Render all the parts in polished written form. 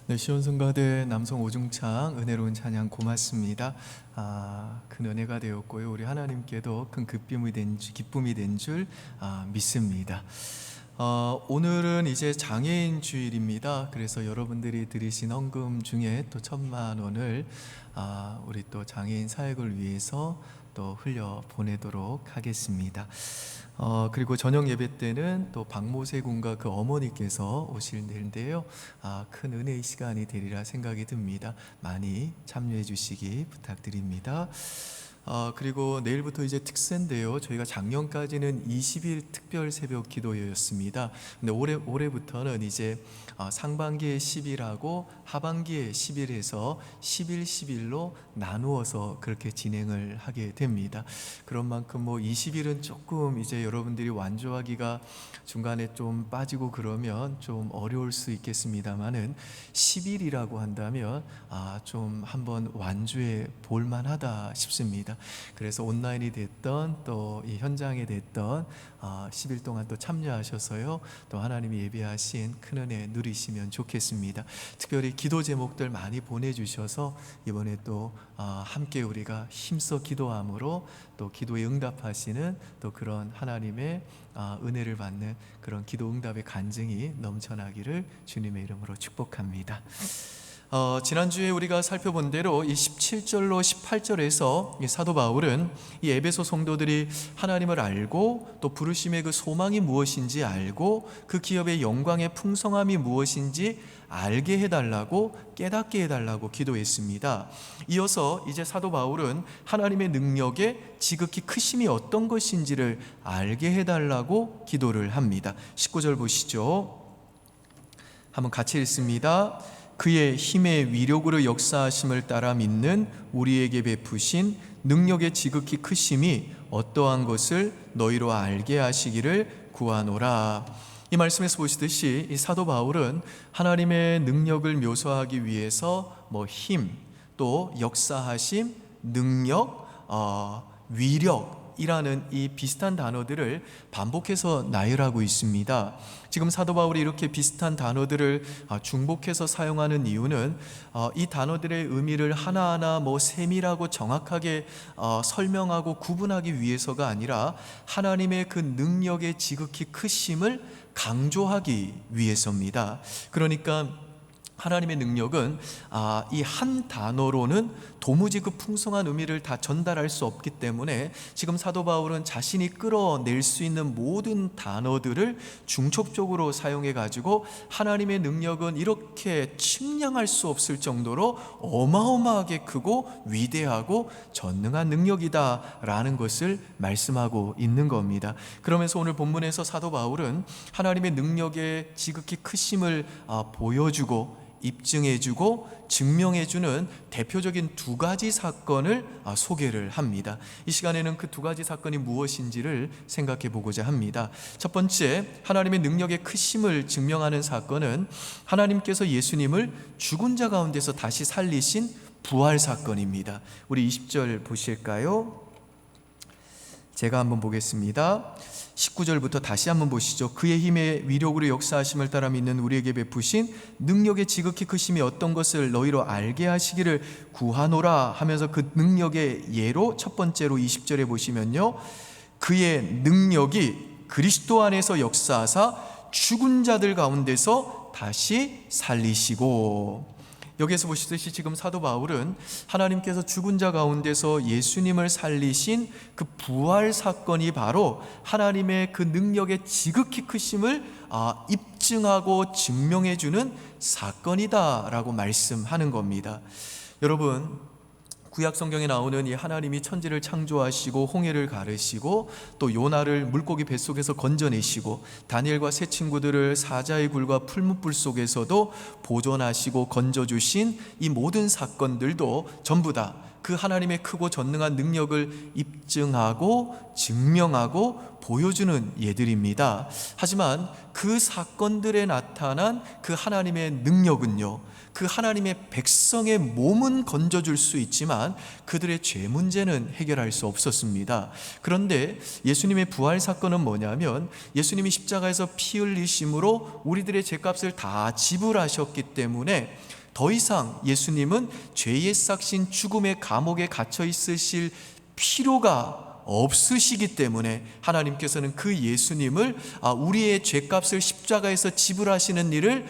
네, 시온성가대 남성 오중창 은혜로운 찬양 고맙습니다. 큰 은혜가 되었고요. 우리 하나님께도 큰 기쁨이 된 줄 믿습니다. 오늘은 이제 장애인 주일입니다. 그래서 여러분들이 들으신 헌금 중에 또 1,000만 원을 우리 또 장애인 사역을 위해서 또 흘려 보내도록 하겠습니다. 그리고 저녁 예배 때는 또 박모세 군과 그 어머니께서 오실 텐데요. 큰 은혜의 시간이 되리라 생각이 듭니다. 많이 참여해 주시기 부탁드립니다. 그리고 내일부터 이제 특세인데요. 저희가 작년까지는 20일 특별 새벽 기도였습니다. 근데 올해부터는 이제 상반기에 10일하고 하반기에 10일 해서 10일 10일로 나누어서 그렇게 진행을 하게 됩니다. 그런 만큼 20일은 조금 이제 여러분들이 완주하기가 중간에 좀 빠지고 그러면 좀 어려울 수 있겠습니다만은 10일이라고 한다면 좀 한번 완주해 볼 만하다 싶습니다. 그래서 온라인이 됐던 또 이 현장에 됐던 10일 동안 또 참여하셔서요, 또 하나님이 예비하신 큰 은혜 누리시면 좋겠습니다. 특별히 기도 제목들 많이 보내주셔서 이번에 또 함께 우리가 힘써 기도함으로 또 기도에 응답하시는 또 그런 하나님의 은혜를 받는 그런 기도 응답의 간증이 넘쳐나기를 주님의 이름으로 축복합니다. 지난주에 우리가 살펴본 대로 이 17절로 18절에서 이 사도 바울은 이 에베소 성도들이 하나님을 알고 또 부르심의 그 소망이 무엇인지 알고 그 기업의 영광의 풍성함이 무엇인지 알게 해달라고, 깨닫게 해달라고 기도했습니다. 이어서 이제 사도 바울은 하나님의 능력의 지극히 크심이 어떤 것인지를 알게 해달라고 기도를 합니다. 19절 보시죠. 한번 같이 읽습니다. 그의 힘의 위력으로 역사하심을 따라 믿는 우리에게 베푸신 능력의 지극히 크심이 어떠한 것을 너희로 알게 하시기를 구하노라. 이 말씀에서 보시듯이 이 사도 바울은 하나님의 능력을 묘사하기 위해서 힘, 또 역사하심, 능력, 위력이라는 이 비슷한 단어들을 반복해서 나열하고 있습니다. 지금 사도 바울이 이렇게 비슷한 단어들을 중복해서 사용하는 이유는 이 단어들의 의미를 하나하나 세밀하고 정확하게 설명하고 구분하기 위해서가 아니라 하나님의 그 능력의 지극히 크심을 강조하기 위해서입니다. 그러니까 하나님의 능력은 이 한 단어로는 도무지 그 풍성한 의미를 다 전달할 수 없기 때문에 지금 사도 바울은 자신이 끌어낼 수 있는 모든 단어들을 중첩적으로 사용해 가지고 하나님의 능력은 이렇게 측량할 수 없을 정도로 어마어마하게 크고 위대하고 전능한 능력이다라는 것을 말씀하고 있는 겁니다. 그러면서 오늘 본문에서 사도 바울은 하나님의 능력의 지극히 크심을 보여주고 입증해주고 증명해주는 대표적인 두 가지 사건을 소개를 합니다. 이 시간에는 그 두 가지 사건이 무엇인지를 생각해 보고자 합니다. 첫 번째, 하나님의 능력의 크심을 증명하는 사건은 하나님께서 예수님을 죽은 자 가운데서 다시 살리신 부활 사건입니다. 우리 20절 보실까요? 제가 한번 보겠습니다. 19절부터 다시 한번 보시죠. 그의 힘의 위력으로 역사하심을 따라 믿는 우리에게 베푸신 능력의 지극히 크심이 어떤 것을 너희로 알게 하시기를 구하노라 하면서 그 능력의 예로 첫 번째로 20절에 보시면요, 그의 능력이 그리스도 안에서 역사하사 죽은 자들 가운데서 다시 살리시고, 여기에서 보시듯이 지금 사도 바울은 하나님께서 죽은 자 가운데서 예수님을 살리신 그 부활 사건이 바로 하나님의 그 능력의 지극히 크심을 입증하고 증명해주는 사건이다라고 말씀하는 겁니다. 여러분, 구약 성경에 나오는 이 하나님이 천지를 창조하시고 홍해를 가르시고 또 요나를 물고기 뱃속에서 건져내시고 다니엘과 세 친구들을 사자의 굴과 풀무불 속에서도 보존하시고 건져주신 이 모든 사건들도 전부 다 그 하나님의 크고 전능한 능력을 입증하고 증명하고 보여주는 예들입니다. 하지만 그 사건들에 나타난 그 하나님의 능력은요, 그 하나님의 백성의 몸은 건져줄 수 있지만 그들의 죄 문제는 해결할 수 없었습니다. 그런데 예수님의 부활 사건은 뭐냐면, 예수님이 십자가에서 피 흘리심으로 우리들의 죄값을 다 지불하셨기 때문에 더 이상 예수님은 죄의 싹신 죽음의 감옥에 갇혀 있으실 필요가 없으시기 때문에 하나님께서는 그 예수님을 우리의 죄값을 십자가에서 지불하시는 일을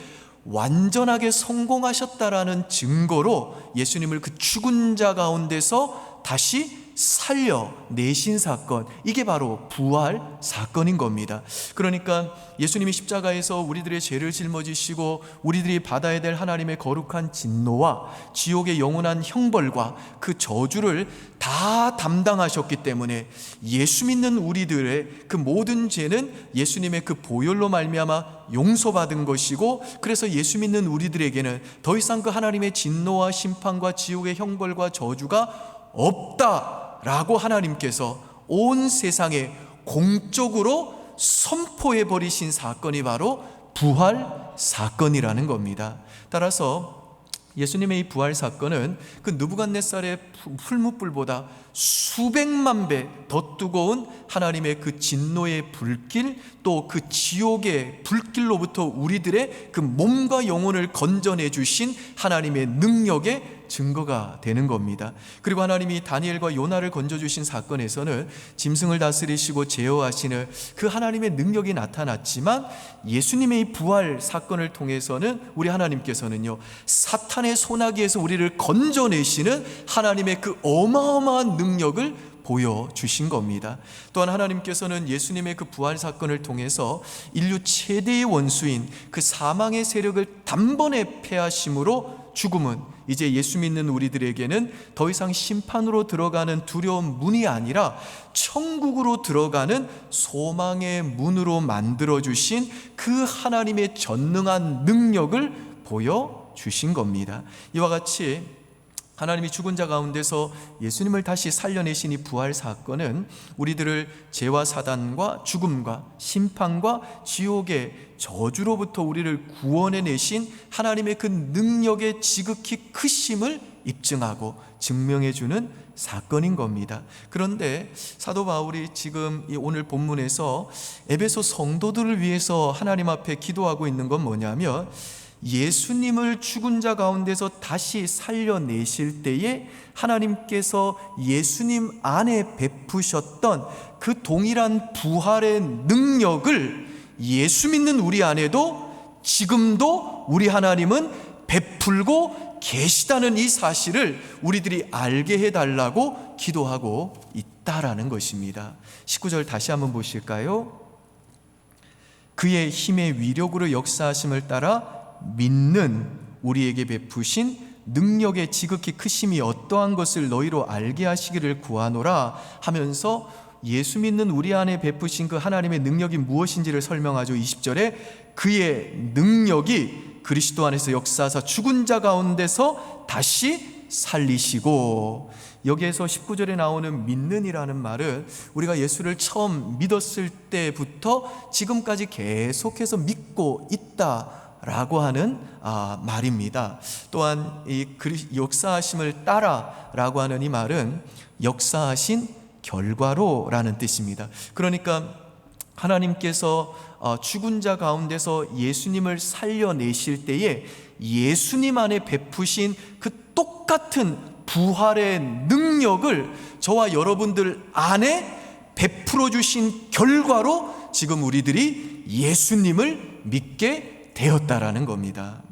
완전하게 성공하셨다라는 증거로 예수님을 그 죽은 자 가운데서 다시 살려내신 사건, 이게 바로 부활 사건인 겁니다. 그러니까 예수님이 십자가에서 우리들의 죄를 짊어지시고 우리들이 받아야 될 하나님의 거룩한 진노와 지옥의 영원한 형벌과 그 저주를 다 담당하셨기 때문에 예수 믿는 우리들의 그 모든 죄는 예수님의 그 보혈로 말미암아 용서받은 것이고, 그래서 예수 믿는 우리들에게는 더 이상 그 하나님의 진노와 심판과 지옥의 형벌과 저주가 없다라고 하나님께서 온 세상에 공적으로 선포해 버리신 사건이 바로 부활 사건이라는 겁니다. 따라서 예수님의 이 부활 사건은 그 느부갓네살의 풀무불보다 수백만 배 더 뜨거운 하나님의 그 진노의 불길, 또 그 지옥의 불길로부터 우리들의 그 몸과 영혼을 건져내 주신 하나님의 능력의 증거가 되는 겁니다. 그리고 하나님이 다니엘과 요나를 건져주신 사건에서는 짐승을 다스리시고 제어하시는 그 하나님의 능력이 나타났지만, 예수님의 이 부활 사건을 통해서는 우리 하나님께서는요, 사탄의 소나기에서 우리를 건져내시는 하나님의 그 어마어마한 능력을 보여주신 겁니다. 또한 하나님께서는 예수님의 그 부활 사건을 통해서 인류 최대의 원수인 그 사망의 세력을 단번에 패하심으로 죽음은 이제 예수 믿는 우리들에게는 더 이상 심판으로 들어가는 두려운 문이 아니라 천국으로 들어가는 소망의 문으로 만들어주신 그 하나님의 전능한 능력을 보여주신 겁니다. 이와 같이 하나님이 죽은 자 가운데서 예수님을 다시 살려내신 이 부활 사건은 우리들을 죄와 사단과 죽음과 심판과 지옥의 저주로부터 우리를 구원해내신 하나님의 그 능력의 지극히 크심을 입증하고 증명해주는 사건인 겁니다. 그런데 사도 바울이 지금 이 오늘 본문에서 에베소 성도들을 위해서 하나님 앞에 기도하고 있는 건 뭐냐면, 예수님을 죽은 자 가운데서 다시 살려내실 때에 하나님께서 예수님 안에 베푸셨던 그 동일한 부활의 능력을 예수 믿는 우리 안에도 지금도 우리 하나님은 베풀고 계시다는 이 사실을 우리들이 알게 해달라고 기도하고 있다라는 것입니다. 19절 다시 한번 보실까요? 그의 힘의 위력으로 역사하심을 따라 믿는 우리에게 베푸신 능력의 지극히 크심이 어떠한 것을 너희로 알게 하시기를 구하노라 하면서 예수 믿는 우리 안에 베푸신 그 하나님의 능력이 무엇인지를 설명하죠. 20절에 그의 능력이 그리스도 안에서 역사하사 죽은 자 가운데서 다시 살리시고, 여기에서 19절에 나오는 믿는이라는 말은 우리가 예수를 처음 믿었을 때부터 지금까지 계속해서 믿고 있다라고 하는 말입니다. 또한 이 역사하심을 따라라고 하는 이 말은 역사하신 결과로라는 뜻입니다. 그러니까 하나님께서 죽은 자 가운데서 예수님을 살려내실 때에 예수님 안에 베푸신 그 똑같은 부활의 능력을 저와 여러분들 안에 베풀어 주신 결과로 지금 우리들이 예수님을 믿게 되었다라는 겁니다.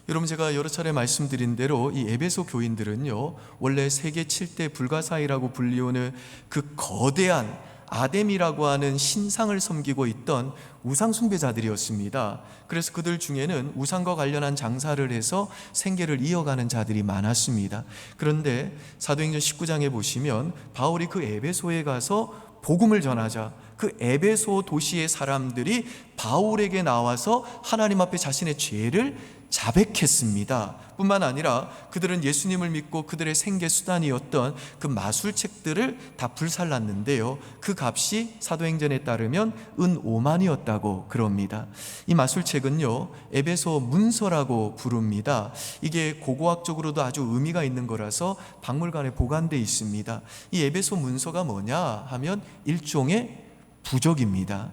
여러분, 제가 여러 차례 말씀드린 대로 이 에베소 교인들은요, 원래 세계 7대 불가사의라고 불리우는 그 거대한 아뎀이라고 하는 신상을 섬기고 있던 우상 숭배자들이었습니다. 그래서 그들 중에는 우상과 관련한 장사를 해서 생계를 이어가는 자들이 많았습니다. 그런데 사도행전 19장에 보시면 바울이 그 에베소에 가서 복음을 전하자 그 에베소 도시의 사람들이 바울에게 나와서 하나님 앞에 자신의 죄를 자백했습니다. 뿐만 아니라 그들은 예수님을 믿고 그들의 생계 수단이었던 그 마술책들을 다 불살랐는데요, 그 값이 사도행전에 따르면 은 5만이었다고 그럽니다. 이 마술책은요, 에베소 문서라고 부릅니다. 이게 고고학적으로도 아주 의미가 있는 거라서 박물관에 보관되어 있습니다. 이 에베소 문서가 뭐냐 하면 일종의 부적입니다.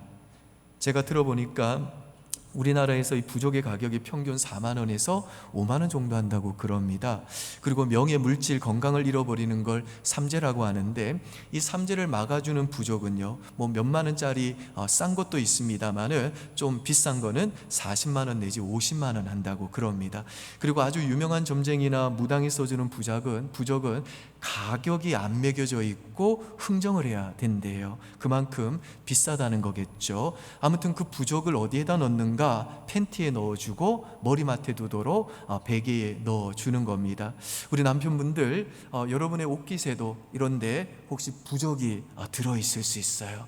제가 들어보니까 우리나라에서 이 부적의 가격이 평균 4만 원에서 5만 원 정도 한다고 그럽니다. 그리고 명예, 물질, 건강을 잃어버리는 걸 삼재라고 하는데, 이 삼재를 막아주는 부적은요, 뭐 몇만 원짜리 싼 것도 있습니다만은 좀 비싼 거는 40만 원 내지 50만 원 한다고 그럽니다. 그리고 아주 유명한 점쟁이나 무당이 써주는 부적은 가격이 안 매겨져 있고 흥정을 해야 된대요. 그만큼 비싸다는 거겠죠. 아무튼 그 부적을 어디에다 넣는가? 팬티에 넣어주고 머리맡에 두도록 베개에 넣어주는 겁니다. 우리 남편분들, 여러분의 옷깃에도 이런데 혹시 부적이 들어있을 수 있어요.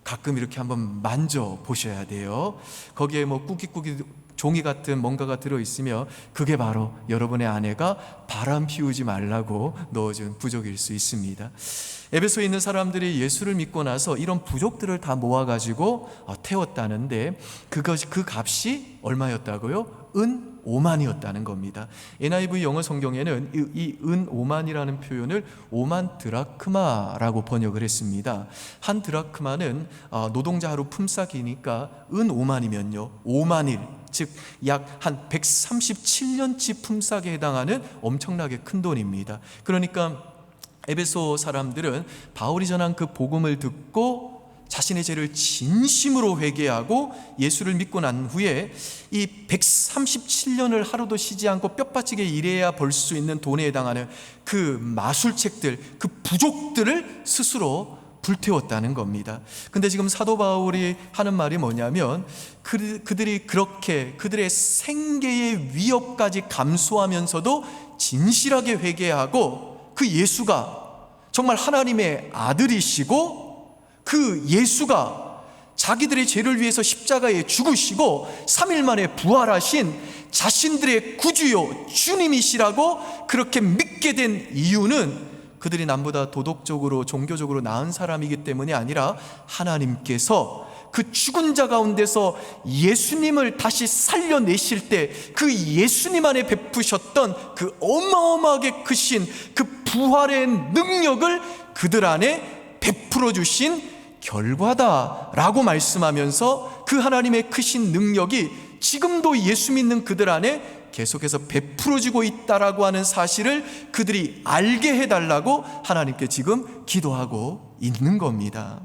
가끔 이렇게 한번 만져보셔야 돼요. 거기에 뭐 꾸깃꾸깃 종이 같은 뭔가가 들어있으면 그게 바로 여러분의 아내가 바람 피우지 말라고 넣어준 부적일 수 있습니다. 에베소에 있는 사람들이 예수를 믿고 나서 이런 부적들을 다 모아가지고 태웠다는데, 그 값이 얼마였다고요? 은 5만이었다는 겁니다. NIV 영어 성경에는 이 은 5만이라는 표현을 5만 드라크마라고 번역을 했습니다. 한 드라크마는 노동자 하루 품삯이니까 은 5만이면요 5만일, 즉 약 한 137년치 품삯에 해당하는 엄청나게 큰 돈입니다. 그러니까 에베소 사람들은 바울이 전한 그 복음을 듣고 자신의 죄를 진심으로 회개하고 예수를 믿고 난 후에 이 137년을 하루도 쉬지 않고 뼈빠지게 일해야 벌 수 있는 돈에 해당하는 그 마술책들, 그 부족들을 스스로 불태웠다는 겁니다. 근데 지금 사도 바울이 하는 말이 뭐냐면, 그들이 그렇게 그들의 생계의 위협까지 감수하면서도 진실하게 회개하고 그 예수가 정말 하나님의 아들이시고, 그 예수가 자기들의 죄를 위해서 십자가에 죽으시고 3일 만에 부활하신 자신들의 구주요 주님이시라고 그렇게 믿게 된 이유는 그들이 남보다 도덕적으로 종교적으로 나은 사람이기 때문이 아니라 하나님께서 그 죽은 자 가운데서 예수님을 다시 살려내실 때 그 예수님 안에 베푸셨던 그 어마어마하게 크신 그 부활의 능력을 그들 안에 베풀어 주신 결과다라고 말씀하면서, 그 하나님의 크신 능력이 지금도 예수 믿는 그들 안에 계속해서 베풀어지고 있다라고 하는 사실을 그들이 알게 해달라고 하나님께 지금 기도하고 있는 겁니다.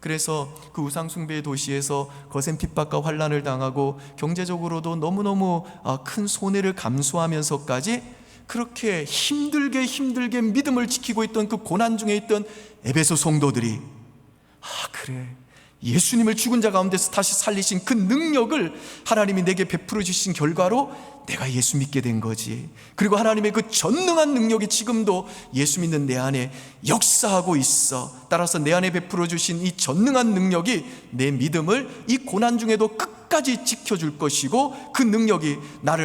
그래서 그 우상숭배의 도시에서 거센 핍박과 환난을 당하고 경제적으로도 너무너무 큰 손해를 감수하면서까지 그렇게 힘들게 믿음을 지키고 있던 그 고난 중에 있던 에베소 성도들이, 그래, 예수님을 죽은 자 가운데서 다시 살리신 그 능력을 하나님이 내게 베풀어 주신 결과로 내가 예수 믿게 된 거지. 그리고 하나님의 그 전능한 능력이 지금도 예수 믿는 내 안에 역사하고 있어. 따라서 내 안에 베풀어 주신 이 전능한 능력이 내 믿음을 이 고난 중에도 끝까지 지켜줄 것이고, 그 능력이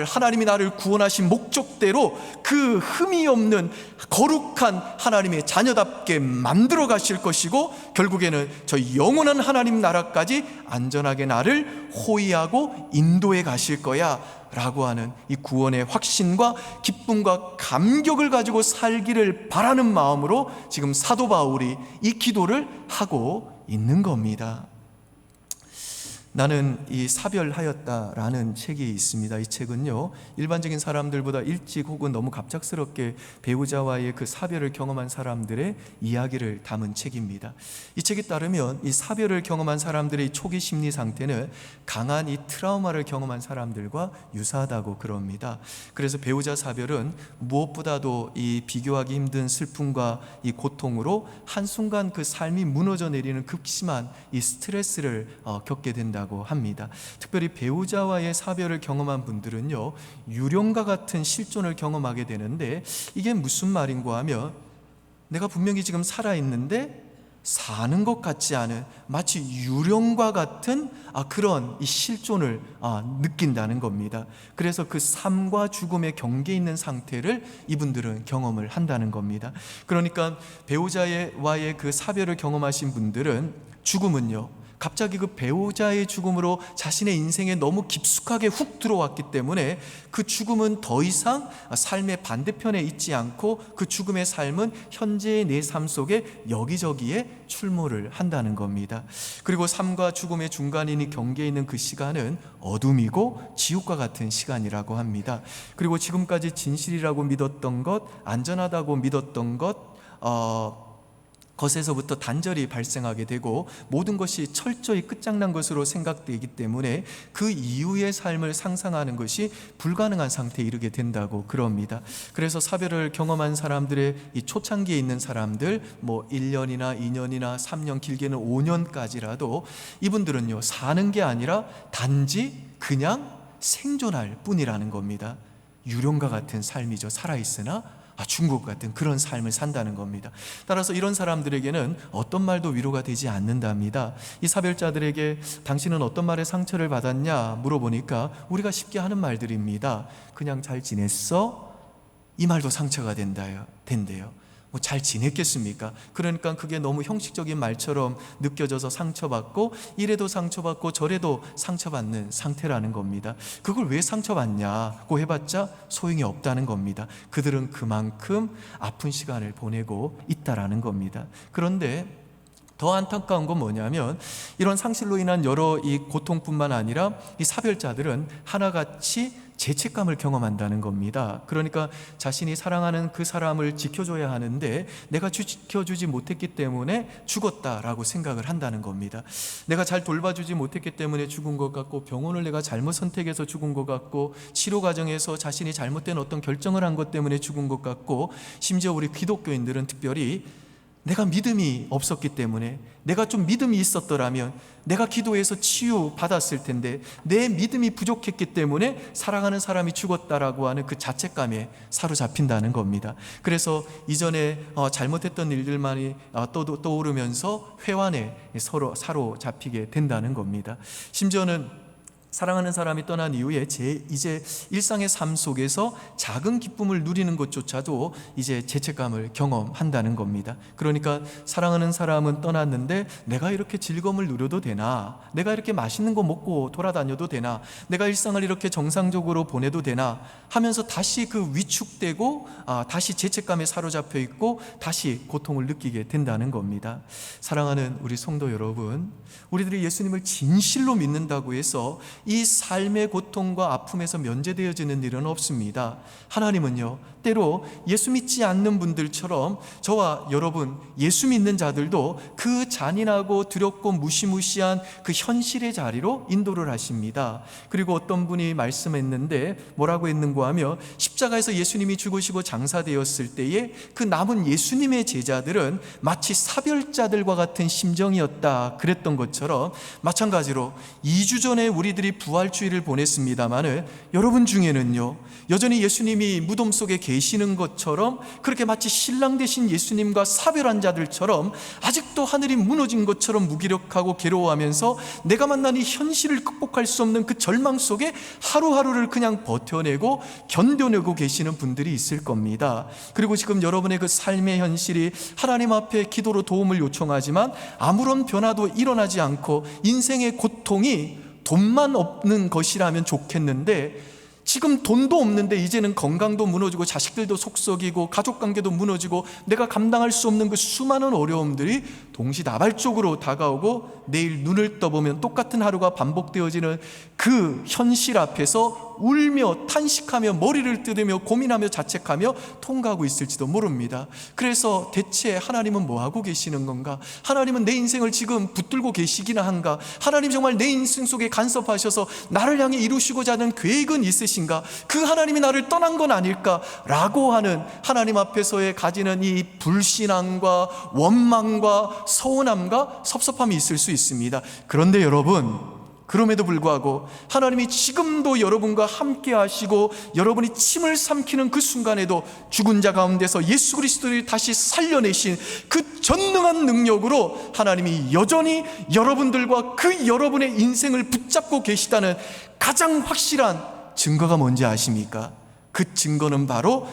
하나님이 나를 구원하신 목적대로 그 흠이 없는 거룩한 하나님의 자녀답게 만들어 가실 것이고, 결국에는 저 영원한 하나님 나라까지 안전하게 나를 호위하고 인도해 가실 거야 라고 하는 이 구원의 확신과 기쁨과 감격을 가지고 살기를 바라는 마음으로 지금 사도 바울이 이 기도를 하고 있는 겁니다. 나는 이 사별하였다라는 책이 있습니다. 이 책은요, 일반적인 사람들보다 일찍 혹은 너무 갑작스럽게 배우자와의 그 사별을 경험한 사람들의 이야기를 담은 책입니다. 이 책에 따르면 이 사별을 경험한 사람들의 초기 심리 상태는 강한 이 트라우마를 경험한 사람들과 유사하다고 그럽니다. 그래서 배우자 사별은 무엇보다도 이 비교하기 힘든 슬픔과 이 고통으로 한순간 그 삶이 무너져 내리는 극심한 이 스트레스를 겪게 된다고 합니다. 특별히 배우자와의 사별을 경험한 분들은요, 유령과 같은 실존을 경험하게 되는데, 이게 무슨 말인가 하면, 내가 분명히 지금 살아있는데 사는 것 같지 않은 마치 유령과 같은 그런 이 실존을 느낀다는 겁니다. 그래서 그 삶과 죽음의 경계에 있는 상태를 이분들은 경험을 한다는 겁니다. 그러니까 배우자와의 그 사별을 경험하신 분들은 죽음은요, 갑자기 그 배우자의 죽음으로 자신의 인생에 너무 깊숙하게 훅 들어왔기 때문에 그 죽음은 더 이상 삶의 반대편에 있지 않고 그 죽음의 삶은 현재의 내 삶 속에 여기저기에 출몰을 한다는 겁니다. 그리고 삶과 죽음의 중간인 경계에 있는 그 시간은 어둠이고 지옥과 같은 시간이라고 합니다. 그리고 지금까지 진실이라고 믿었던 것, 안전하다고 믿었던 것에서부터 단절이 발생하게 되고 모든 것이 철저히 끝장난 것으로 생각되기 때문에 그 이후의 삶을 상상하는 것이 불가능한 상태에 이르게 된다고 그럽니다. 그래서 사별을 경험한 사람들의 이 초창기에 있는 사람들, 1년이나 2년이나 3년, 길게는 5년까지라도 이분들은요, 사는 게 아니라 단지 그냥 생존할 뿐이라는 겁니다. 유령과 같은 삶이죠. 살아있으나 죽은 것 같은 그런 삶을 산다는 겁니다. 따라서 이런 사람들에게는 어떤 말도 위로가 되지 않는답니다. 이 사별자들에게 당신은 어떤 말에 상처를 받았냐 물어보니까 우리가 쉽게 하는 말들입니다. 그냥 잘 지냈어? 이 말도 상처가 된대요. 잘 지냈겠습니까? 그러니까 그게 너무 형식적인 말처럼 느껴져서 상처받고, 이래도 상처받고 저래도 상처받는 상태라는 겁니다. 그걸 왜 상처받냐고 해봤자 소용이 없다는 겁니다. 그들은 그만큼 아픈 시간을 보내고 있다라는 겁니다. 그런데 더 안타까운 건 뭐냐면, 이런 상실로 인한 여러 이 고통뿐만 아니라 이 사별자들은 하나같이 죄책감을 경험한다는 겁니다. 그러니까 자신이 사랑하는 그 사람을 지켜줘야 하는데 내가 지켜주지 못했기 때문에 죽었다라고 생각을 한다는 겁니다. 내가 잘 돌봐주지 못했기 때문에 죽은 것 같고, 병원을 내가 잘못 선택해서 죽은 것 같고, 치료 과정에서 자신이 잘못된 어떤 결정을 한 것 때문에 죽은 것 같고, 심지어 우리 기독교인들은 특별히 내가 믿음이 없었기 때문에, 내가 좀 믿음이 있었더라면 내가 기도해서 치유받았을 텐데 내 믿음이 부족했기 때문에 사랑하는 사람이 죽었다라고 하는 그 자책감에 사로잡힌다는 겁니다. 그래서 이전에 잘못했던 일들만이 떠오르면서 회환에 서로 사로잡히게 된다는 겁니다. 심지어는 사랑하는 사람이 떠난 이후에 이제 일상의 삶 속에서 작은 기쁨을 누리는 것조차도 이제 죄책감을 경험한다는 겁니다. 그러니까 사랑하는 사람은 떠났는데 내가 이렇게 즐거움을 누려도 되나? 내가 이렇게 맛있는 거 먹고 돌아다녀도 되나? 내가 일상을 이렇게 정상적으로 보내도 되나? 하면서 다시 그 위축되고 다시 죄책감에 사로잡혀 있고 다시 고통을 느끼게 된다는 겁니다. 사랑하는 우리 성도 여러분, 우리들이 예수님을 진실로 믿는다고 해서 이 삶의 고통과 아픔에서 면제되어지는 일은 없습니다. 하나님은요, 때로 예수 믿지 않는 분들처럼 저와 여러분, 예수 믿는 자들도 그 잔인하고 두렵고 무시무시한 그 현실의 자리로 인도를 하십니다. 그리고 어떤 분이 말씀했는데 뭐라고 했는고 하며, 십자가에서 예수님이 죽으시고 장사되었을 때에 그 남은 예수님의 제자들은 마치 사별자들과 같은 심정이었다 그랬던 것처럼, 마찬가지로 2주 전에 우리들이 부활주의를 보냈습니다만 여러분 중에는요, 여전히 예수님이 무덤 속에 계시는 것처럼 그렇게 마치 신랑 되신 예수님과 사별한 자들처럼 아직도 하늘이 무너진 것처럼 무기력하고 괴로워하면서 내가 만난 이 현실을 극복할 수 없는 그 절망 속에 하루하루를 그냥 버텨내고 견뎌내고 계시는 분들이 있을 겁니다. 그리고 지금 여러분의 그 삶의 현실이 하나님 앞에 기도로 도움을 요청하지만 아무런 변화도 일어나지 않고 인생의 고통이 돈만 없는 것이라면 좋겠는데, 지금 돈도 없는데 이제는 건강도 무너지고 자식들도 속썩이고 가족관계도 무너지고 내가 감당할 수 없는 그 수많은 어려움들이 동시다발적으로 다가오고 내일 눈을 떠보면 똑같은 하루가 반복되어지는 그 현실 앞에서 울며 탄식하며 머리를 뜯으며 고민하며 자책하며 통과하고 있을지도 모릅니다. 그래서 대체 하나님은 뭐하고 계시는 건가? 하나님은 내 인생을 지금 붙들고 계시기나 한가? 하나님 정말 내 인생 속에 간섭하셔서 나를 향해 이루시고자 하는 계획은 있으신가? 그 하나님이 나를 떠난 건 아닐까? 라고 하는 하나님 앞에서의 가지는 이 불신앙과 원망과 서운함과 섭섭함이 있을 수 있습니다. 그런데 여러분, 그럼에도 불구하고 하나님이 지금도 여러분과 함께 하시고 여러분이 침을 삼키는 그 순간에도 죽은 자 가운데서 예수 그리스도를 다시 살려내신 그 전능한 능력으로 하나님이 여전히 여러분들과 그 여러분의 인생을 붙잡고 계시다는 가장 확실한 증거가 뭔지 아십니까? 그 증거는 바로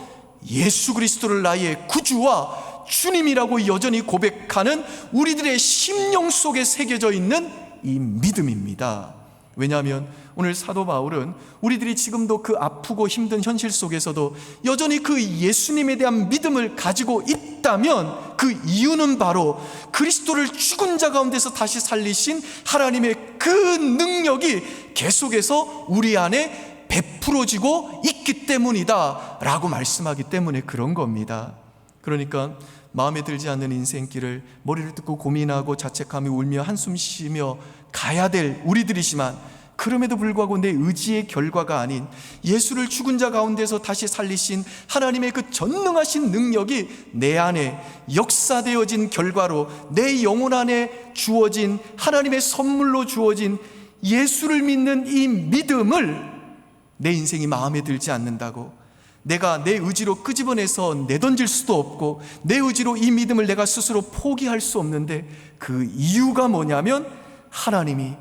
예수 그리스도를 나의 구주와 주님이라고 여전히 고백하는 우리들의 심령 속에 새겨져 있는 이 믿음입니다. 왜냐하면 오늘 사도 바울은 우리들이 지금도 그 아프고 힘든 현실 속에서도 여전히 그 예수님에 대한 믿음을 가지고 있다면 그 이유는 바로 그리스도를 죽은 자 가운데서 다시 살리신 하나님의 그 능력이 계속해서 우리 안에 베풀어지고 있기 때문이다 라고 말씀하기 때문에 그런 겁니다. 그러니까 마음에 들지 않는 인생길을 머리를 뜯고 고민하고 자책하며 울며 한숨 쉬며 가야 될 우리들이지만, 그럼에도 불구하고 내 의지의 결과가 아닌 예수를 죽은 자 가운데서 다시 살리신 하나님의 그 전능하신 능력이 내 안에 역사되어진 결과로 내 영혼 안에 주어진 하나님의 선물로 주어진 예수를 믿는 이 믿음을 내 인생이 마음에 들지 않는다고, 내가 내 의지로 끄집어내서 내던질 수도 없고 내 의지로 이 믿음을 내가 스스로 포기할 수 없는데, 그 이유가 뭐냐면 하나님이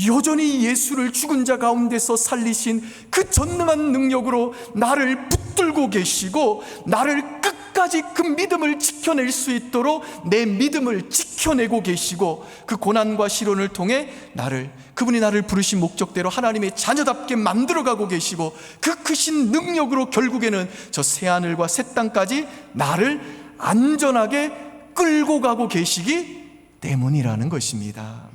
여전히 예수를 죽은 자 가운데서 살리신 그 전능한 능력으로 나를 붙들고 계시고 나를 끝까지 그 믿음을 지켜낼 수 있도록 내 믿음을 지켜내고 계시고, 그 고난과 시련을 통해 그분이 나를 부르신 목적대로 하나님의 자녀답게 만들어가고 계시고, 그 크신 능력으로 결국에는 저 새하늘과 새 땅까지 나를 안전하게 끌고 가고 계시기 때문이라는 것입니다.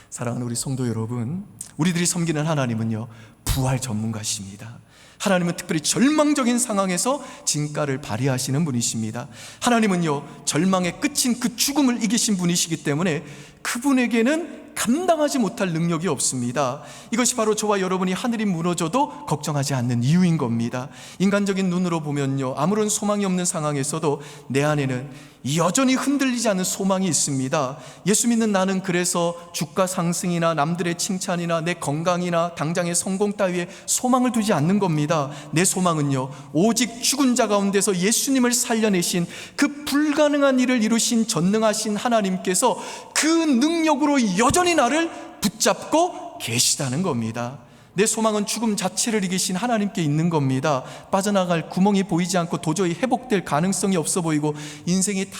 사랑하는 우리 성도 여러분, 우리들이 섬기는 하나님은요, 부활 전문가십니다. 하나님은 특별히 절망적인 상황에서 진가를 발휘하시는 분이십니다. 하나님은요, 절망의 끝인 그 죽음을 이기신 분이시기 때문에 그분에게는 감당하지 못할 능력이 없습니다. 이것이 바로 저와 여러분이 하늘이 무너져도 걱정하지 않는 이유인 겁니다. 인간적인 눈으로 보면요, 아무런 소망이 없는 상황에서도 내 안에는 여전히 흔들리지 않는 소망이 있습니다. 예수 믿는 나는 그래서 주가 상승이나 남들의 칭찬이나 내 건강이나 당장의 성공 따위에 소망을 두지 않는 겁니다. 내 소망은요, 오직 죽은 자 가운데서 예수님을 살려내신 그 불가능한 일을 이루신 전능하신 하나님께서 그 능력으로 여전히 나를 붙잡고 계시다는 겁니다. 내 소망은 죽음 자체를 이기신 하나님께 있는 겁니다. 빠져나갈 구멍이 보이지 않고 도저히 회복될 가능성이 없어 보이고 인생이 다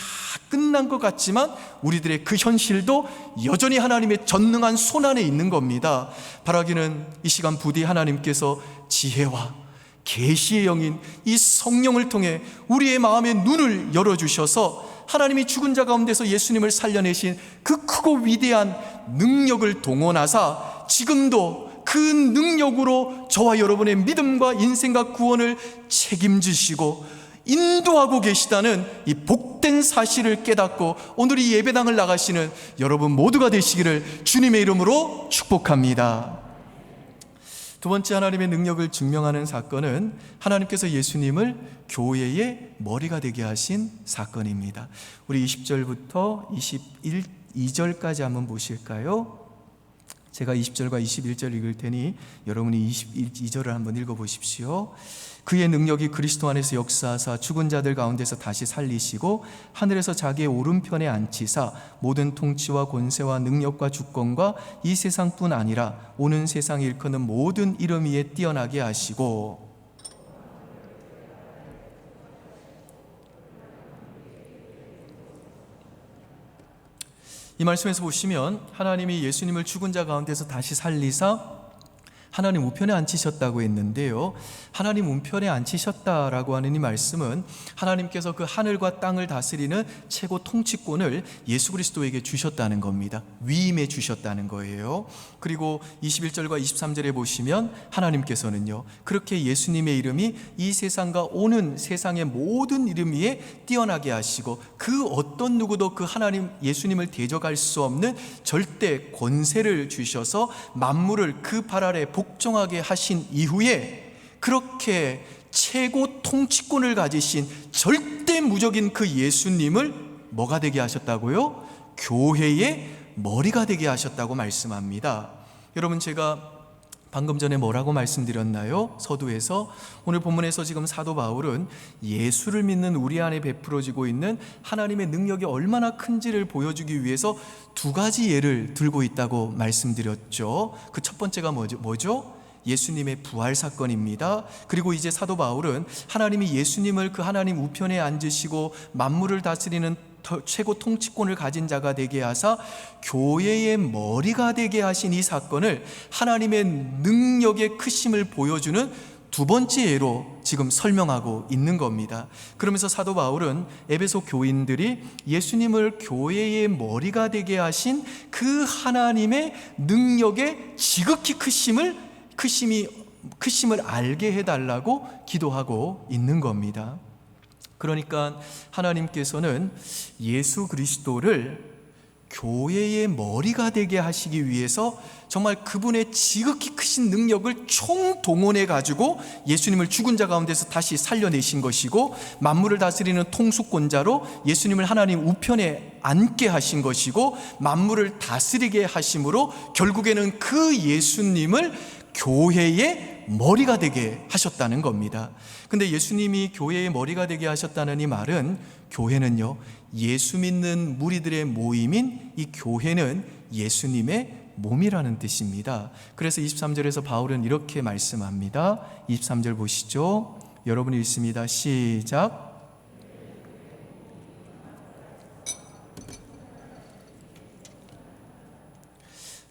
끝난 것 같지만 우리들의 그 현실도 여전히 하나님의 전능한 손안에 있는 겁니다. 바라기는 이 시간 부디 하나님께서 지혜와 계시의 영인 이 성령을 통해 우리의 마음의 눈을 열어주셔서 하나님이 죽은 자 가운데서 예수님을 살려내신 그 크고 위대한 능력을 동원하사 지금도 그 능력으로 저와 여러분의 믿음과 인생과 구원을 책임지시고 인도하고 계시다는 이 복된 사실을 깨닫고 오늘 이 예배당을 나가시는 여러분 모두가 되시기를 주님의 이름으로 축복합니다. 두 번째 하나님의 능력을 증명하는 사건은 하나님께서 예수님을 교회의 머리가 되게 하신 사건입니다. 우리 20절부터 22절까지 한번 보실까요? 제가 20절과 21절 읽을 테니 여러분이 22절을 한번 읽어보십시오. 그의 능력이 그리스도 안에서 역사하사 죽은 자들 가운데서 다시 살리시고 하늘에서 자기의 오른편에 앉히사 모든 통치와 권세와 능력과 주권과 이 세상뿐 아니라 오는 세상에 일컫는 모든 이름 위에 뛰어나게 하시고. 이 말씀에서 보시면 하나님이 예수님을 죽은 자 가운데서 다시 살리사 하나님 우편에 앉히셨다고 했는데요, 하나님 우편에 앉히셨다라고 하는 이 말씀은 하나님께서 그 하늘과 땅을 다스리는 최고 통치권을 예수 그리스도에게 주셨다는 겁니다. 위임해 주셨다는 거예요. 그리고 21절과 23절에 보시면 하나님께서는요, 그렇게 예수님의 이름이 이 세상과 오는 세상의 모든 이름 위에 뛰어나게 하시고 그 어떤 누구도 그 하나님 예수님을 대적할 수 없는 절대 권세를 주셔서 만물을 그 발 아래 복종하게 하신 이후에 그렇게 최고 통치권을 가지신 절대 무적인 그 예수님을 뭐가 되게 하셨다고요? 교회의 머리가 되게 하셨다고 말씀합니다. 여러분, 제가 방금 전에 뭐라고 말씀드렸나요? 서두에서 오늘 본문에서 지금 사도 바울은 예수를 믿는 우리 안에 베풀어지고 있는 하나님의 능력이 얼마나 큰지를 보여주기 위해서 두 가지 예를 들고 있다고 말씀드렸죠. 그 첫 번째가 뭐죠? 예수님의 부활 사건입니다. 그리고 이제 사도 바울은 하나님이 예수님을 그 하나님 우편에 앉으시고 만물을 다스리는 최고 통치권을 가진 자가 되게 하사 교회의 머리가 되게 하신 이 사건을 하나님의 능력의 크심을 보여주는 두 번째 예로 지금 설명하고 있는 겁니다. 그러면서 사도 바울은 에베소 교인들이 예수님을 교회의 머리가 되게 하신 그 하나님의 능력의 지극히 크심을 알게 해달라고 기도하고 있는 겁니다. 그러니까 하나님께서는 예수 그리스도를 교회의 머리가 되게 하시기 위해서 정말 그분의 지극히 크신 능력을 총동원해 가지고 예수님을 죽은 자 가운데서 다시 살려내신 것이고, 만물을 다스리는 통수권자로 예수님을 하나님 우편에 앉게 하신 것이고, 만물을 다스리게 하심으로 결국에는 그 예수님을 교회의 머리가 되게 하셨다는 겁니다. 근데 예수님이 교회의 머리가 되게 하셨다는 이 말은, 교회는요, 예수 믿는 무리들의 모임인 이 교회는 예수님의 몸이라는 뜻입니다. 그래서 23절에서 바울은 이렇게 말씀합니다. 23절 보시죠. 여러분이 읽습니다. 시작.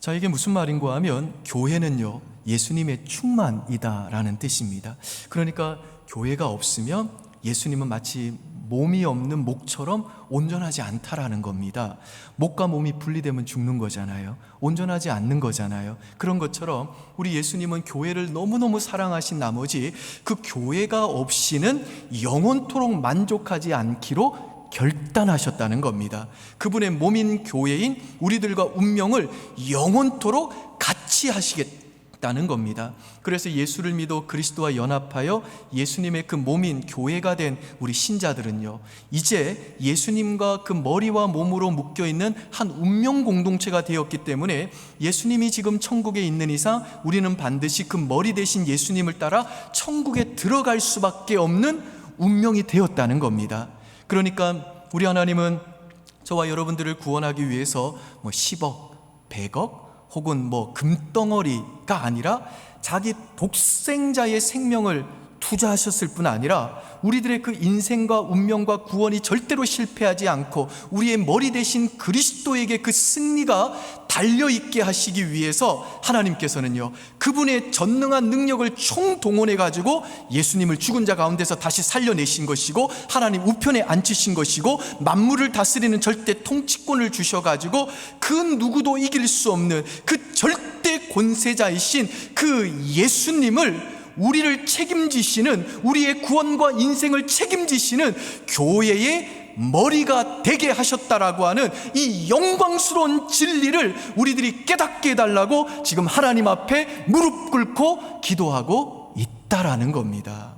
자, 이게 무슨 말인가 하면 교회는요, 예수님의 충만이다라는 뜻입니다. 그러니까 교회가 없으면 예수님은 마치 몸이 없는 목처럼 온전하지 않다라는 겁니다. 목과 몸이 분리되면 죽는 거잖아요. 온전하지 않는 거잖아요. 그런 것처럼 우리 예수님은 교회를 너무너무 사랑하신 나머지 그 교회가 없이는 영원토록 만족하지 않기로 결단하셨다는 겁니다. 그분의 몸인 교회인 우리들과 운명을 영원토록 같이 하시겠다는 겁니다. 그래서 예수를 믿어 그리스도와 연합하여 예수님의 그 몸인 교회가 된 우리 신자들은요, 이제 예수님과 그 머리와 몸으로 묶여있는 한 운명 공동체가 되었기 때문에 예수님이 지금 천국에 있는 이상 우리는 반드시 그 머리 대신 예수님을 따라 천국에 들어갈 수밖에 없는 운명이 되었다는 겁니다. 그러니까 우리 하나님은 저와 여러분들을 구원하기 위해서 10억, 100억 혹은 금덩어리가 아니라 자기 독생자의 생명을 투자하셨을 뿐 아니라 우리들의 그 인생과 운명과 구원이 절대로 실패하지 않고 우리의 머리 대신 그리스도에게 그 승리가 달려있게 하시기 위해서 하나님께서는요, 그분의 전능한 능력을 총동원해 가지고 예수님을 죽은 자 가운데서 다시 살려내신 것이고, 하나님 우편에 앉히신 것이고, 만물을 다스리는 절대 통치권을 주셔가지고 그 누구도 이길 수 없는 그 절대 권세자이신 그 예수님을, 우리를 책임지시는, 우리의 구원과 인생을 책임지시는 교회의 머리가 되게 하셨다라고 하는 이 영광스러운 진리를 우리들이 깨닫게 해달라고 지금 하나님 앞에 무릎 꿇고 기도하고 있다라는 겁니다.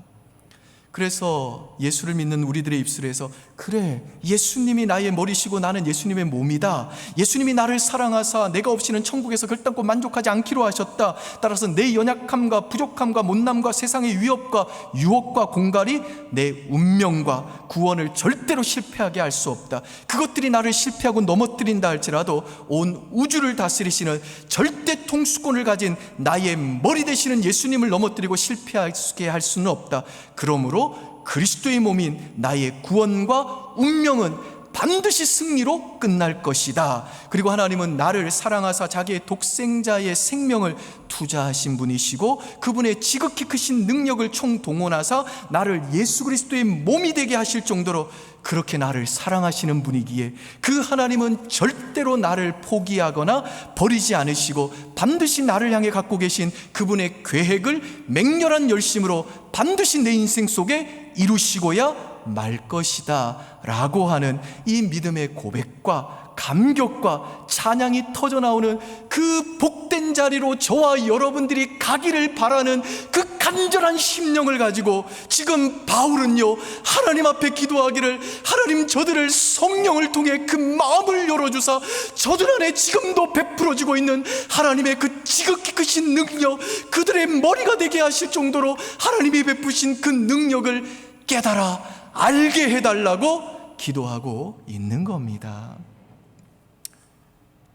그래서 예수를 믿는 우리들의 입술에서, 그래, 예수님이 나의 머리시고 나는 예수님의 몸이다. 예수님이 나를 사랑하사 내가 없이는 천국에서 결단코 만족하지 않기로 하셨다. 따라서 내 연약함과 부족함과 못남과 세상의 위협과 유혹과 공갈이 내 운명과 구원을 절대로 실패하게 할 수 없다. 그것들이 나를 실패하고 넘어뜨린다 할지라도 온 우주를 다스리시는 절대 통수권을 가진 나의 머리 되시는 예수님을 넘어뜨리고 실패하게 할 수는 없다. 그러므로 그리스도의 몸인 나의 구원과 운명은 반드시 승리로 끝날 것이다. 그리고 하나님은 나를 사랑하사 자기의 독생자의 생명을 투자하신 분이시고, 그분의 지극히 크신 능력을 총동원하사 나를 예수 그리스도의 몸이 되게 하실 정도로 그렇게 나를 사랑하시는 분이기에, 그 하나님은 절대로 나를 포기하거나 버리지 않으시고 반드시 나를 향해 갖고 계신 그분의 계획을 맹렬한 열심으로 반드시 내 인생 속에 이루시고야 말 것이다 라고 하는 이 믿음의 고백과 감격과 찬양이 터져나오는 그 복된 자리로 저와 여러분들이 가기를 바라는 그 간절한 심령을 가지고 지금 바울은요, 하나님 앞에 기도하기를, 하나님 저들을 성령을 통해 그 마음을 열어주사 저들 안에 지금도 베풀어지고 있는 하나님의 그 지극히 크신 능력, 그들의 머리가 되게 하실 정도로 하나님이 베푸신 그 능력을 깨달아 알게 해달라고 기도하고 있는 겁니다.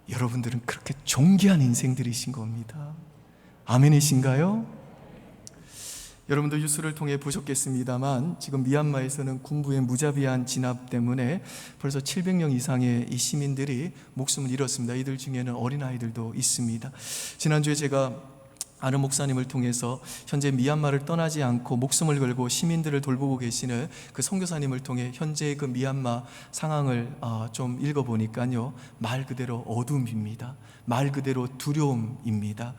여러분들은 그렇게 존귀한 인생들이신 겁니다. 아멘이신가요? 여러분도 뉴스를 통해 보셨겠습니다만 지금 미얀마에서는 군부의 무자비한 진압 때문에 벌써 700명 이상의 이 시민들이 목숨을 잃었습니다. 이들 중에는 어린아이들도 있습니다. 지난주에 제가 아는 목사님을 통해서 현재 미얀마를 떠나지 않고 목숨을 걸고 시민들을 돌보고 계시는 그 선교사님을 통해 현재 그 미얀마 상황을 좀 읽어보니까요, 말 그대로 어둠입니다. 말 그대로 두려움입니다.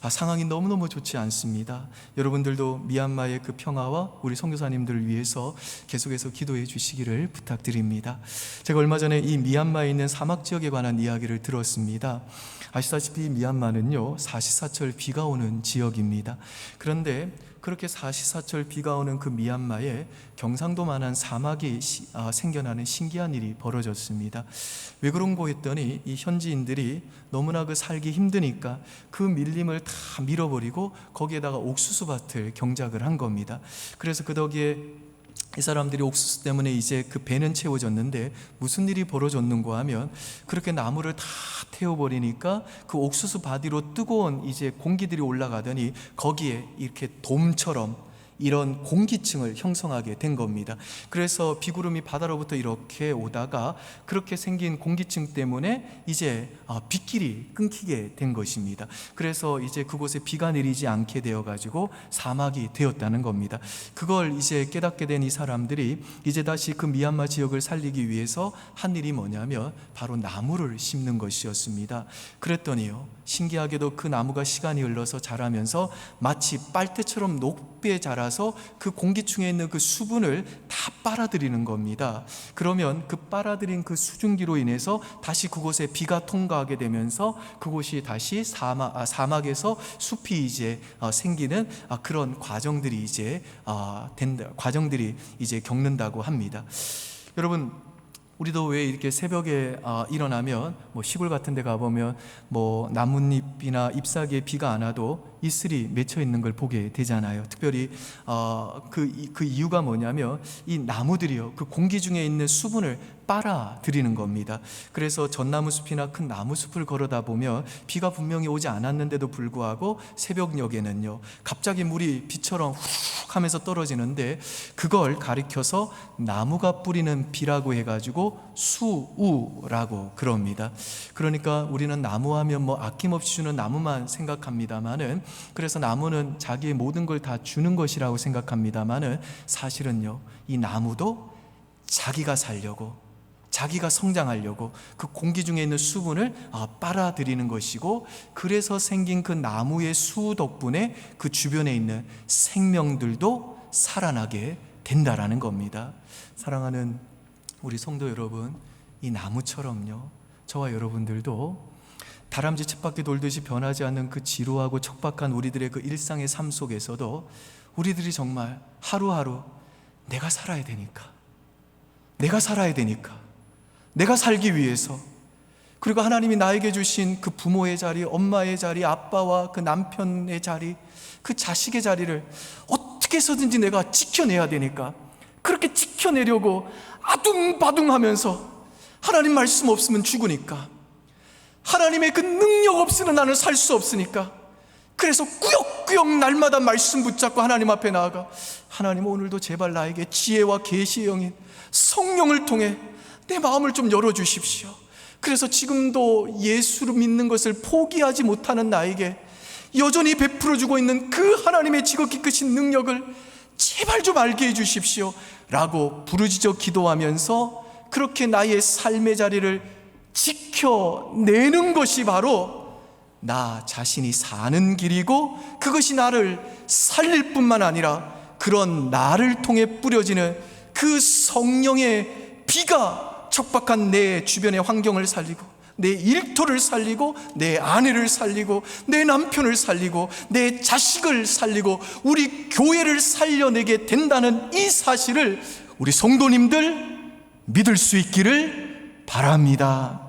상황이 너무너무 좋지 않습니다. 여러분들도 미얀마의 그 평화와 우리 선교사님들을 위해서 계속해서 기도해 주시기를 부탁드립니다. 제가 얼마 전에 이 미얀마에 있는 사막 지역에 관한 이야기를 들었습니다. 아시다시피 미얀마는요, 사시사철 비가 오는 지역입니다. 그런데 그렇게 사시사철 비가 오는 그 미얀마에 경상도만한 사막이 생겨나는 신기한 일이 벌어졌습니다. 왜 그런고 했더니 이 현지인들이 너무나 그 살기 힘드니까 그 밀림을 다 밀어버리고 거기에다가 옥수수밭을 경작을 한 겁니다. 그래서 그 덕에 이 사람들이 옥수수 때문에 이제 그 배는 채워졌는데 무슨 일이 벌어졌는가 하면 그렇게 나무를 다 태워버리니까 그 옥수수 바디로 뜨거운 이제 공기들이 올라가더니 거기에 이렇게 돔처럼 이런 공기층을 형성하게 된 겁니다. 그래서 비구름이 바다로부터 이렇게 오다가 그렇게 생긴 공기층 때문에 이제 빗길이 끊기게 된 것입니다. 그래서 이제 그곳에 비가 내리지 않게 되어가지고 사막이 되었다는 겁니다. 그걸 이제 깨닫게 된 이 사람들이 이제 다시 그 미얀마 지역을 살리기 위해서 한 일이 뭐냐면 바로 나무를 심는 것이었습니다. 그랬더니요, 신기하게도 그 나무가 시간이 흘러서 자라면서 마치 빨대처럼 높게 자라서 그 공기층에 있는 그 수분을 다 빨아들이는 겁니다. 그러면 그 빨아들인 그 수증기로 인해서 다시 그곳에 비가 통과하게 되면서 그곳이 다시 사막에서 숲이 이제 생기는 그런 과정들이 이제 과정들이 이제 겪는다고 합니다. 여러분, 우리도 왜 이렇게 새벽에 일어나면 뭐 시골 같은 데 가보면 뭐 나뭇잎이나 잎사귀에 비가 안 와도 이슬이 맺혀 있는 걸 보게 되잖아요. 특별히 그 이유가 뭐냐면 이 나무들이요, 그 공기 중에 있는 수분을 빨아들이는 겁니다. 그래서 전나무 숲이나 큰 나무 숲을 걸어다 보면 비가 분명히 오지 않았는데도 불구하고 새벽녘에는요, 갑자기 물이 비처럼 훅 하면서 떨어지는데 그걸 가리켜서 나무가 뿌리는 비라고 해가지고 수우라고 그럽니다. 그러니까 우리는 나무하면 뭐 아낌없이 주는 나무만 생각합니다만은, 그래서 나무는 자기의 모든 걸 다 주는 것이라고 생각합니다만은 사실은요, 이 나무도 자기가 살려고, 자기가 성장하려고 그 공기 중에 있는 수분을 빨아들이는 것이고, 그래서 생긴 그 나무의 수 덕분에 그 주변에 있는 생명들도 살아나게 된다라는 겁니다. 사랑하는 우리 성도 여러분, 이 나무처럼요, 저와 여러분들도 다람쥐 쳇바퀴 돌듯이 변하지 않는 그 지루하고 척박한 우리들의 그 일상의 삶 속에서도 우리들이 정말 하루하루 내가 살아야 되니까, 내가 살기 위해서, 그리고 하나님이 나에게 주신 그 부모의 자리, 엄마의 자리, 아빠와 그 남편의 자리, 그 자식의 자리를 어떻게 해서든지 내가 지켜내야 되니까 그렇게 지켜내려고 아둥바둥하면서 하나님 말씀 없으면 죽으니까, 하나님의 그 능력 없이는 나는 살 수 없으니까, 그래서 꾸역꾸역 날마다 말씀 붙잡고 하나님 앞에 나아가, 하나님 오늘도 제발 나에게 지혜와 계시의 영인 성령을 통해 내 마음을 좀 열어주십시오. 그래서 지금도 예수를 믿는 것을 포기하지 못하는 나에게 여전히 베풀어주고 있는 그 하나님의 지극히 크신 능력을 제발 좀 알게 해주십시오 라고 부르짖어 기도하면서 그렇게 나의 삶의 자리를 지켜내는 것이 바로 나 자신이 사는 길이고, 그것이 나를 살릴 뿐만 아니라 그런 나를 통해 뿌려지는 그 성령의 비가 척박한 내 주변의 환경을 살리고, 내 일터를 살리고, 내 아내를 살리고, 내 남편을 살리고, 내 자식을 살리고, 우리 교회를 살려내게 된다는 이 사실을 우리 성도님들 믿을 수 있기를 바랍니다.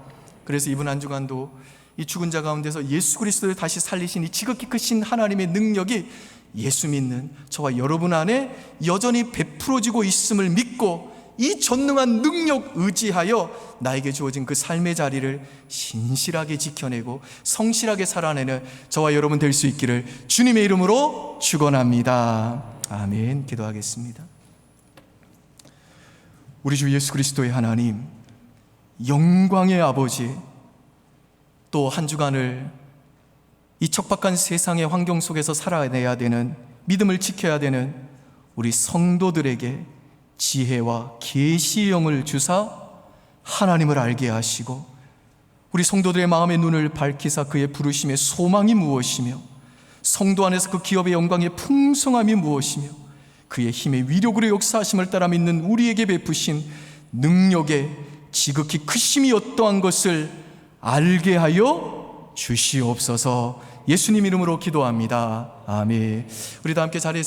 그래서 이번 한 주간도 이 죽은 자 가운데서 예수 그리스도를 다시 살리신 이 지극히 크신 하나님의 능력이 예수 믿는 저와 여러분 안에 여전히 베풀어지고 있음을 믿고, 이 전능한 능력 의지하여 나에게 주어진 그 삶의 자리를 신실하게 지켜내고 성실하게 살아내는 저와 여러분 될 수 있기를 주님의 이름으로 축원합니다. 아멘. 기도하겠습니다. 우리 주 예수 그리스도의 하나님, 영광의 아버지, 또 한 주간을 이 척박한 세상의 환경 속에서 살아내야 되는, 믿음을 지켜야 되는 우리 성도들에게 지혜와 계시의 영을 주사 하나님을 알게 하시고, 우리 성도들의 마음의 눈을 밝히사 그의 부르심의 소망이 무엇이며, 성도 안에서 그 기업의 영광의 풍성함이 무엇이며, 그의 힘의 위력으로 역사하심을 따라 믿는 우리에게 베푸신 능력의 지극히 크심이 어떠한 것을 알게 하여 주시옵소서. 예수님 이름으로 기도합니다. 아멘. 우리 다 함께 자리에서